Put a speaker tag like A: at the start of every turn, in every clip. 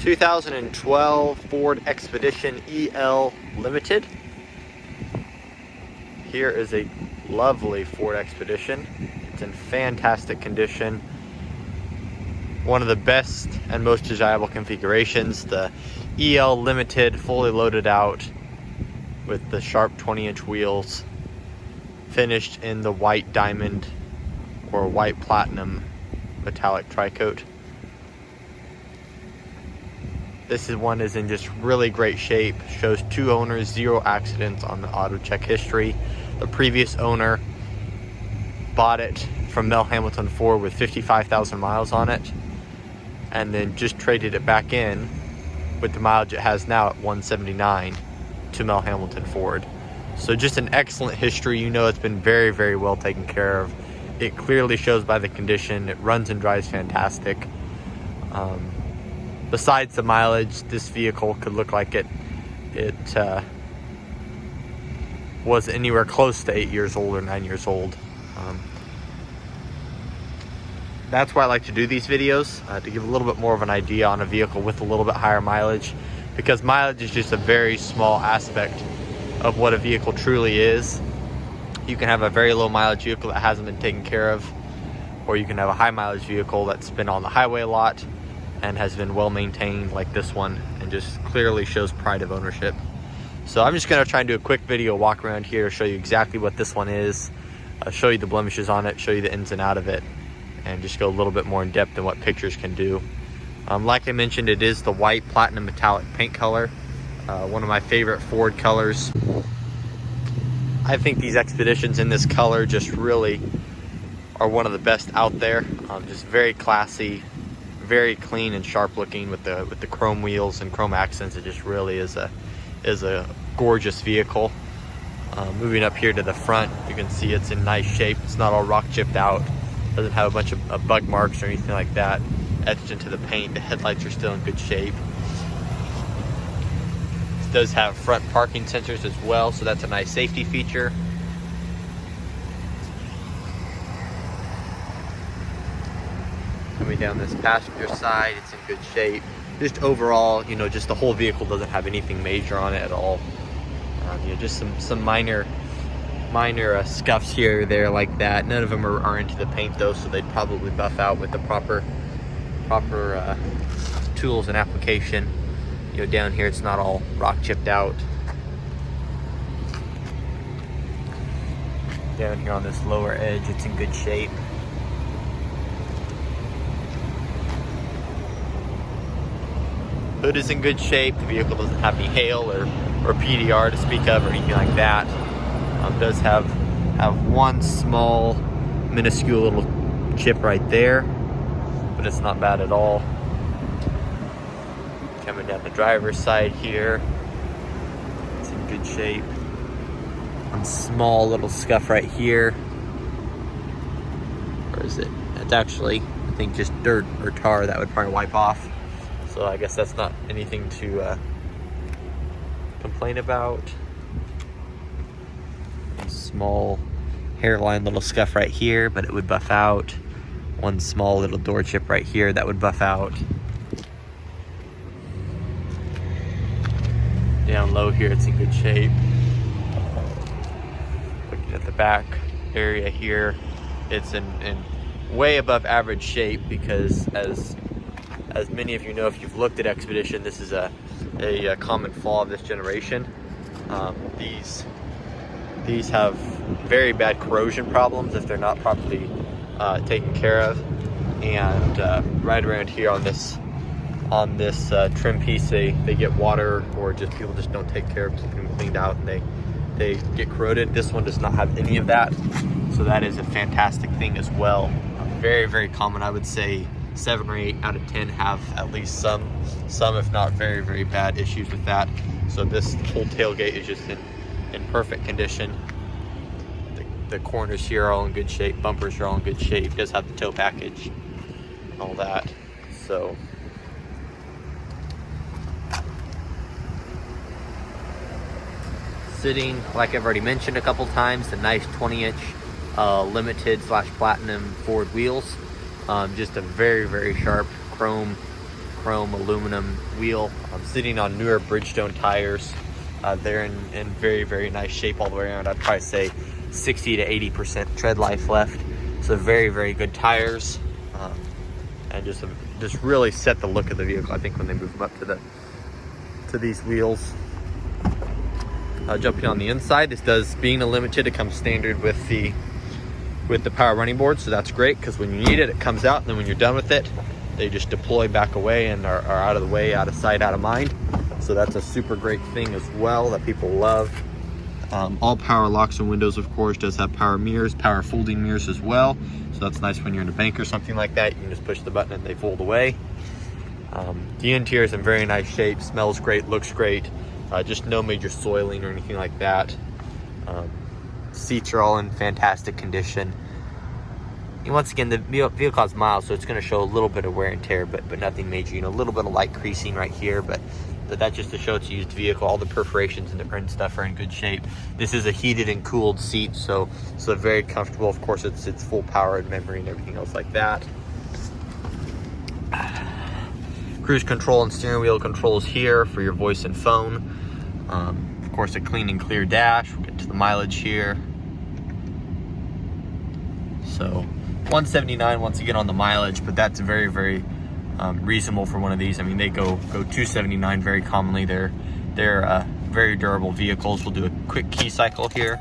A: 2012 Ford Expedition EL Limited. Here is a lovely Ford Expedition. It's in fantastic condition. One of the best and most desirable configurations. The EL Limited, fully loaded out with the sharp 20-inch wheels, finished in the white diamond or white platinum metallic tri-coat. This one is in just really great shape. Shows 2 owners, 0 accidents on the AutoCheck history. The previous owner bought it from Mel Hamilton Ford with 55,000 miles on it, and then just traded it back in with the mileage it has now at 179 to Mel Hamilton Ford. So just an excellent history. You know, it's been very, very well taken care of. It clearly shows by the condition. It runs and drives fantastic. Besides the mileage, this vehicle could look like it was anywhere close to 8 years old or 9 years old. That's why I like to do these videos, to give a little bit more of an idea on a vehicle with a little bit higher mileage, because mileage is just a very small aspect of what a vehicle truly is. You can have a very low mileage vehicle that hasn't been taken care of, or you can have a high mileage vehicle that's been on the highway a lot and has been well maintained like this one, and just clearly shows pride of ownership. So I'm just going to try and do a quick video walk around here to show you exactly what this one is, show you the blemishes on it, show you the ins and out of it, and just go a little bit more in depth than what pictures can do. Like I mentioned, it is the white platinum metallic paint color, one of my favorite Ford colors. I think these Expeditions in this color just really are one of the best out there. Just very classy, very clean and sharp looking with the chrome wheels and chrome accents. It just really is a gorgeous vehicle. Moving up here to the front, you can see it's in nice shape. It's not all rock chipped out. Doesn't have a bunch of bug marks or anything like that etched into the paint. The headlights are still in good shape. It does have front parking sensors as well, so that's a nice safety feature. Coming down this passenger side, it's in good shape. Just overall, you know, just the whole vehicle doesn't have anything major on it at all. You know, just some minor scuffs here or there like that. None of them are into the paint though, so they'd probably buff out with the proper tools and application. You know, down here it's not all rock chipped out. Down here on this lower edge, it's in good shape. Hood is in good shape. The vehicle doesn't have any hail or PDR to speak of or anything like that. Does have one small minuscule little chip right there, but it's not bad at all. Coming down the driver's side here, it's in good shape. One small little scuff right here. Or is it? It's actually, I think, just dirt or tar that would probably wipe off. So I guess that's not anything to complain about. Small hairline little scuff right here, but it would buff out. One small little door chip right here that would buff out. Down low here, it's in good shape. Looking at the back area here, it's in way above average shape, because as many of you know, if you've looked at Expedition, this is a common flaw of this generation. These have very bad corrosion problems if they're not properly taken care of. And right around here on this trim piece, they get water, or just people just don't take care of keeping them cleaned out, and they get corroded. This one does not have any of that, so that is a fantastic thing as well. Very, very common. I would say 7 or 8 out of 10 have at least some if not very, very bad issues with that. So this whole tailgate is just in perfect condition. The corners here are all in good shape. Bumpers are all in good shape. It does have the tow package and all that. So sitting, like I've already mentioned a couple times, the nice 20-inch limited / platinum Ford wheels. Just a very, very sharp chrome chrome aluminum wheel. I'm sitting on newer Bridgestone tires. They're in very, very nice shape all the way around. I'd probably say 60 to 80% tread life left. So very, very good tires, and just really set the look of the vehicle, I think, when they move them up to these wheels. Jumping on the inside, this does, being a limited, it comes standard with the power running board, so that's great because when you need it, it comes out, and then when you're done with it, they just deploy back away and are out of the way, out of sight, out of mind. So that's a super great thing as well that people love. All power locks and windows, of course, does have power mirrors, power folding mirrors as well. So that's nice when you're in a bank or something like that. You can just push the button and they fold away. The interior is in very nice shape, smells great, looks great. Just no major soiling or anything like that. Seats are all in fantastic condition. And once again, the vehicle has miles, so it's going to show a little bit of wear and tear, but nothing major. You know, a little bit of light creasing right here, but that's just to show it's a used vehicle. All the perforations and stuff are in good shape. This is a heated and cooled seat, so very comfortable. Of course, it's full power and memory and everything else like that. Cruise control and steering wheel controls here for your voice and phone. Of course, a clean and clear dash. We'll get to the mileage here. So 179 once again on the mileage, but that's very, very reasonable for one of these. I mean, they go 279 very commonly. They're very durable vehicles. We'll do a quick key cycle here.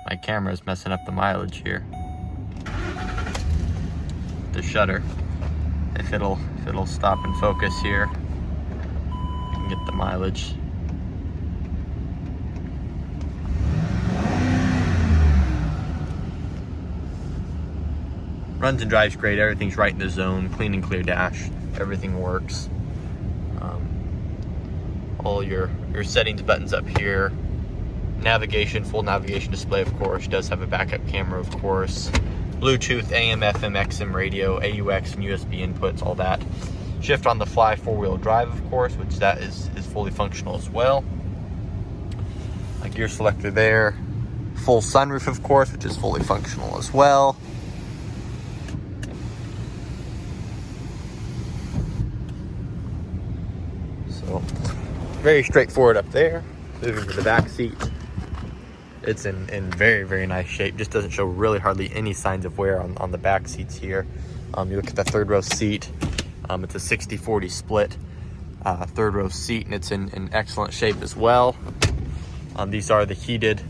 A: My camera is messing up the mileage here. The shutter, if it'll stop and focus here, you can get the mileage. Runs and drives great. Everything's right in the zone. Clean and clear dash. Everything works. All your settings buttons up here. Navigation, full navigation display, of course. Does have a backup camera, of course. Bluetooth, AM, FM, XM radio, AUX, and USB inputs, all that. Shift on the fly, four-wheel drive, of course, which that is fully functional as well. A gear selector there. Full sunroof, of course, which is fully functional as well. So, very straightforward up there. Moving to the back seat. It's in very, very nice shape. Just doesn't show really hardly any signs of wear on the back seats here. You look at the third row seat. It's a 60-40 split third row seat, and it's in excellent shape as well. These are the heated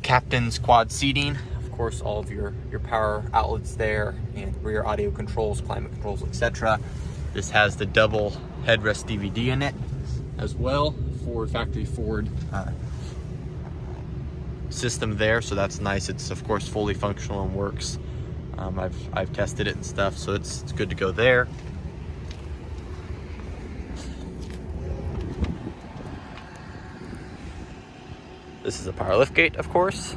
A: captain's quad seating. Of course, all of your power outlets there, and rear audio controls, climate controls, etc. This has the double headrest DVD in it as well, factory Ford system there, so that's nice. It's of course fully functional and works. I've tested it and stuff, so it's good to go there. This is a power liftgate, of course.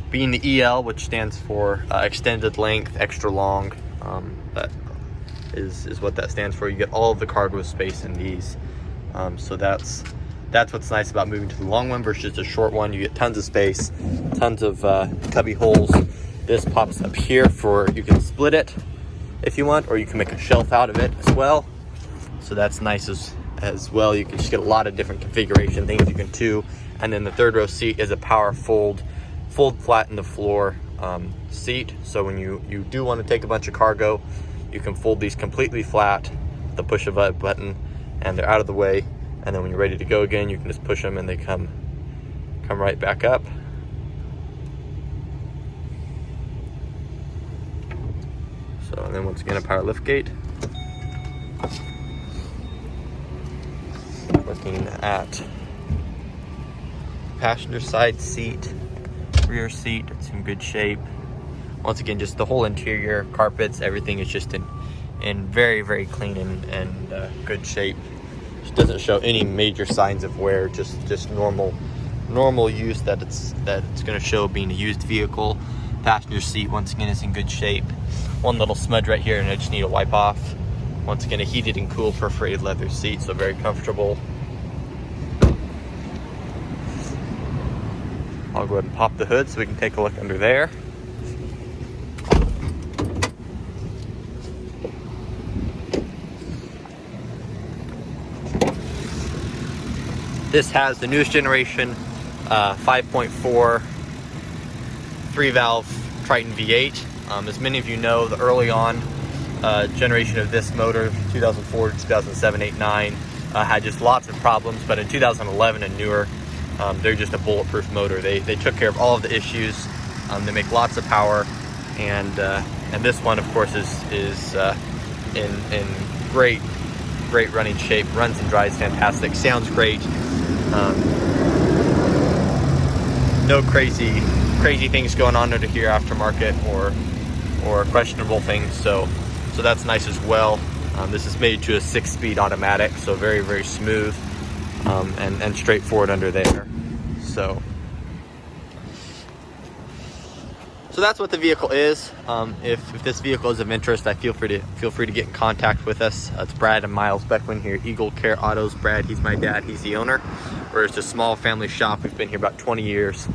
A: Being the EL, which stands for extended length, extra long, that is what that stands for. You get all of the cargo space in these, so that's what's nice about moving to the long one versus just a short one. You get tons of space, tons of cubby holes. This pops up here for, you can split it if you want, or you can make a shelf out of it as well. So that's nice as well. You can just get a lot of different configuration things you can do. And then the third row seat is a power fold flat in the floor seat. So when you do want to take a bunch of cargo, you can fold these completely flat with the push of a button, and they're out of the way. And then when you're ready to go again, you can just push them and they come right back up. So, and then once again, a power lift gate. Looking at passenger side seat, rear seat, it's in good shape. Once again, just the whole interior, carpets, everything is just in very, very clean and good shape. Just doesn't show any major signs of wear, just normal use that it's going to show being a used vehicle. Passenger seat, once again, is in good shape. One little smudge right here and I just need to wipe off. Once again, a heated and cool perforated leather seat, so very comfortable. I'll go ahead and pop the hood so we can take a look under there. This has the newest generation 5.4 3-valve Triton V8. As many of you know, the early on generation of this motor, 2004 to 2007, 8, 9, had just lots of problems. But in 2011 and newer, they're just a bulletproof motor. They took care of all of the issues. They make lots of power, and this one, of course, is in great running shape. Runs and drives fantastic. Sounds great. No crazy things going on under here aftermarket or questionable things. So that's nice as well. This is made to a 6-speed automatic, so very smooth and straightforward under there. So that's what the vehicle is. If this vehicle is of interest, feel free to get in contact with us. It's Brad and Miles Beckwin here at Eagle Care Autos. Brad, he's my dad, he's the owner. We're just a small family shop. We've been here about 20 years.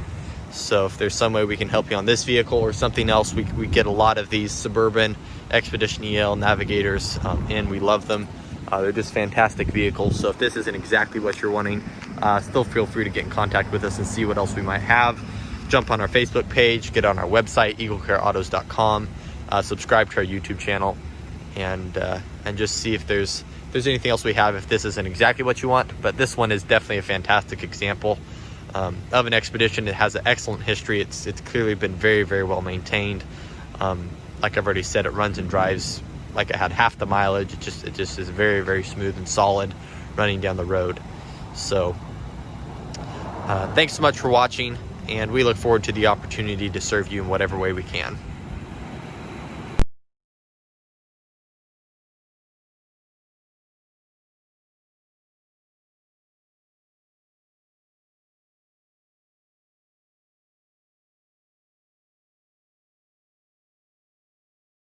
A: So if there's some way we can help you on this vehicle or something else, we get a lot of these Suburban, Expedition EL, Navigators in. We love them. They're just fantastic vehicles. So if this isn't exactly what you're wanting, still feel free to get in contact with us and see what else we might have. Jump on our Facebook page, get on our website, eaglecareautos.com, subscribe to our YouTube channel, and just see if there's anything else we have, if this isn't exactly what you want. But this one is definitely a fantastic example of an Expedition. It has an excellent history. It's clearly been very well maintained. Like I've already said, it runs and drives like it had half the mileage. It just is very smooth and solid running down the road. So thanks so much for watching, and we look forward to the opportunity to serve you in whatever way we can.